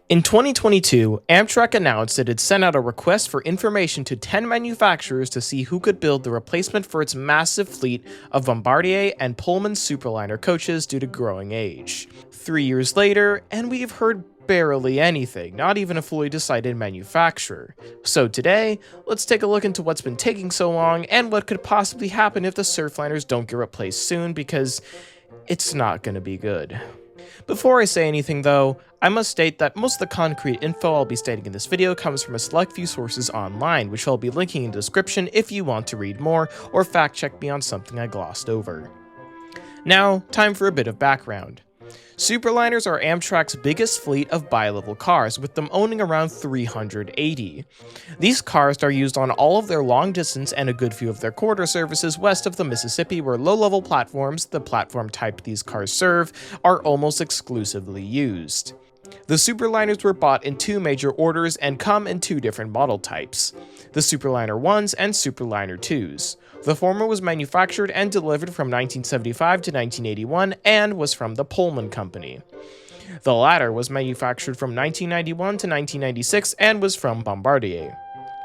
In 2022, Amtrak announced it had sent out a request for information to 10 manufacturers to see who could build the replacement for its massive fleet of Bombardier and Pullman Superliner coaches due to growing age. 3 years later, and we've heard barely anything, not even a fully decided manufacturer. So today, let's take a look into what's been taking so long and what could possibly happen if the Surfliners don't get replaced soon, because it's not gonna be good. Before I say anything though, I must state that most of the concrete info I'll be stating in this video comes from a select few sources online, which I'll be linking in the description if you want to read more or fact check me on something I glossed over. Now, time for a bit of background. Superliners are Amtrak's biggest fleet of bi-level cars, with them owning around 380. These cars are used on all of their long-distance and a good few of their corridor services west of the Mississippi, where low-level platforms, the platform type these cars serve, are almost exclusively used. The Superliners were bought in two major orders and come in two different model types, the Superliner 1s and Superliner 2s. The former was manufactured and delivered from 1975 to 1981 and was from the Pullman Company. The latter was manufactured from 1991 to 1996 and was from Bombardier.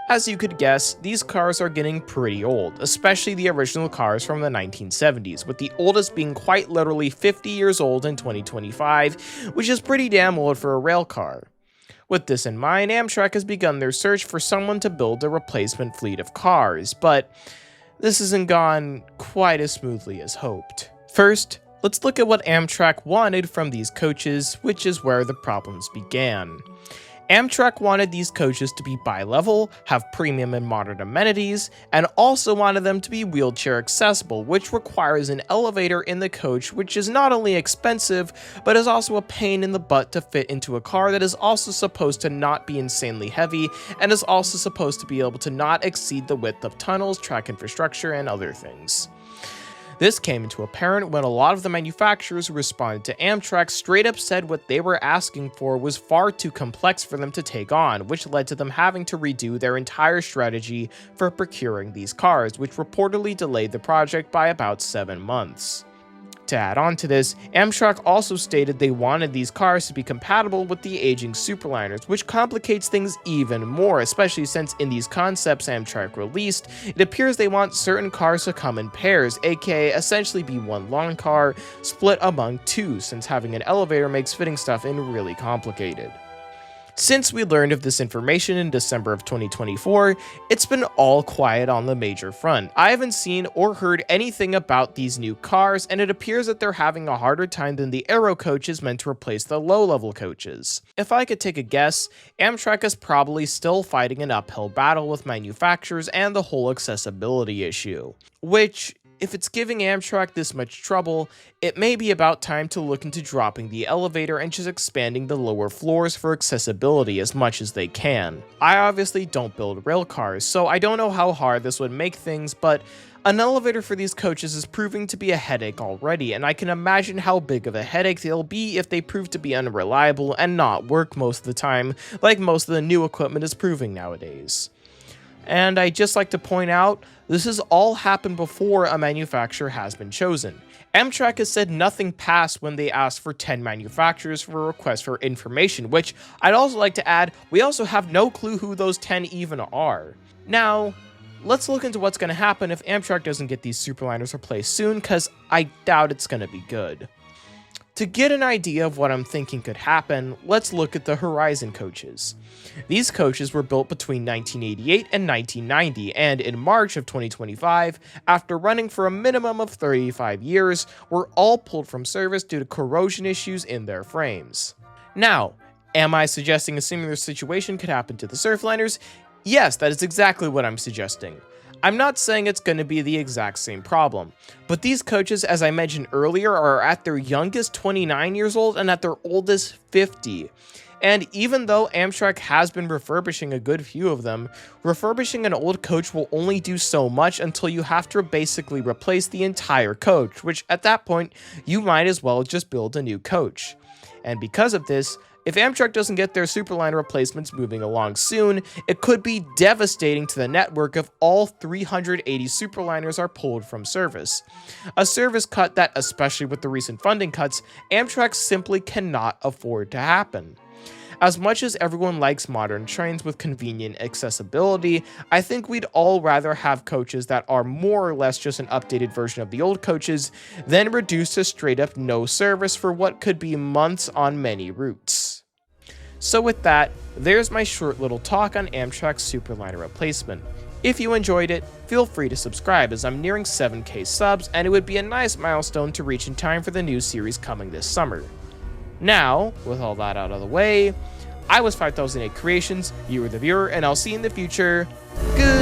As you could guess, these cars are getting pretty old, especially the original cars from the 1970s, with the oldest being quite literally 50 years old in 2025, which is pretty damn old for a rail car. With this in mind, Amtrak has begun their search for someone to build a replacement fleet of cars, but this hasn't gone quite as smoothly as hoped. First, let's look at what Amtrak wanted from these coaches, which is where the problems began. Amtrak wanted these coaches to be bi-level, have premium and modern amenities, and also wanted them to be wheelchair accessible, which requires an elevator in the coach, which is not only expensive, but is also a pain in the butt to fit into a car that is also supposed to not be insanely heavy, and is also supposed to be able to not exceed the width of tunnels, track infrastructure, and other things. This came into apparent when a lot of the manufacturers who responded to Amtrak straight up said what they were asking for was far too complex for them to take on, which led to them having to redo their entire strategy for procuring these cars, which reportedly delayed the project by about 7 months. To add on to this, Amtrak also stated they wanted these cars to be compatible with the aging Superliners, which complicates things even more, especially since in these concepts Amtrak released, it appears they want certain cars to come in pairs, aka essentially be one long car split among two, since having an elevator makes fitting stuff in really complicated. Since we learned of this information in December of 2024, it's been all quiet on the major front. I haven't seen or heard anything about these new cars, and it appears that they're having a harder time than the Aero coaches meant to replace the low-level coaches. If I could take a guess, Amtrak is probably still fighting an uphill battle with manufacturers and the whole accessibility issue, which, if it's giving Amtrak this much trouble, it may be about time to look into dropping the elevator and just expanding the lower floors for accessibility as much as they can. I obviously don't build rail cars, so I don't know how hard this would make things, but an elevator for these coaches is proving to be a headache already, and I can imagine how big of a headache they'll be if they prove to be unreliable and not work most of the time, like most of the new equipment is proving nowadays. And I'd just like to point out, this has all happened before a manufacturer has been chosen. Amtrak has said nothing passed when they asked for 10 manufacturers for a request for information, which I'd also like to add, we also have no clue who those 10 even are. Now, let's look into what's going to happen if Amtrak doesn't get these Superliners replaced soon, because I doubt it's going to be good. To get an idea of what I'm thinking could happen, let's look at the Horizon coaches. These coaches were built between 1988 and 1990, and in March of 2025, after running for a minimum of 35 years, were all pulled from service due to corrosion issues in their frames. Now, am I suggesting a similar situation could happen to the Surfliners? Yes, that is exactly what I'm suggesting. I'm not saying it's going to be the exact same problem, but these coaches, as I mentioned earlier, are at their youngest 29 years old and at their oldest 50. And even though Amtrak has been refurbishing a good few of them, refurbishing an old coach will only do so much until you have to basically replace the entire coach, which at that point, you might as well just build a new coach. And because of this, if Amtrak doesn't get their Superliner replacements moving along soon, it could be devastating to the network if all 380 Superliners are pulled from service. A service cut that, especially with the recent funding cuts, Amtrak simply cannot afford to happen. As much as everyone likes modern trains with convenient accessibility, I think we'd all rather have coaches that are more or less just an updated version of the old coaches than reduced to straight up no service for what could be months on many routes. So with that, there's my short little talk on Amtrak's Superliner replacement. If you enjoyed it, feel free to subscribe as I'm nearing 7k subs and it would be a nice milestone to reach in time for the new series coming this summer. Now, with all that out of the way, I was 5008 Creations, you were the viewer, and I'll see you in the future. Good.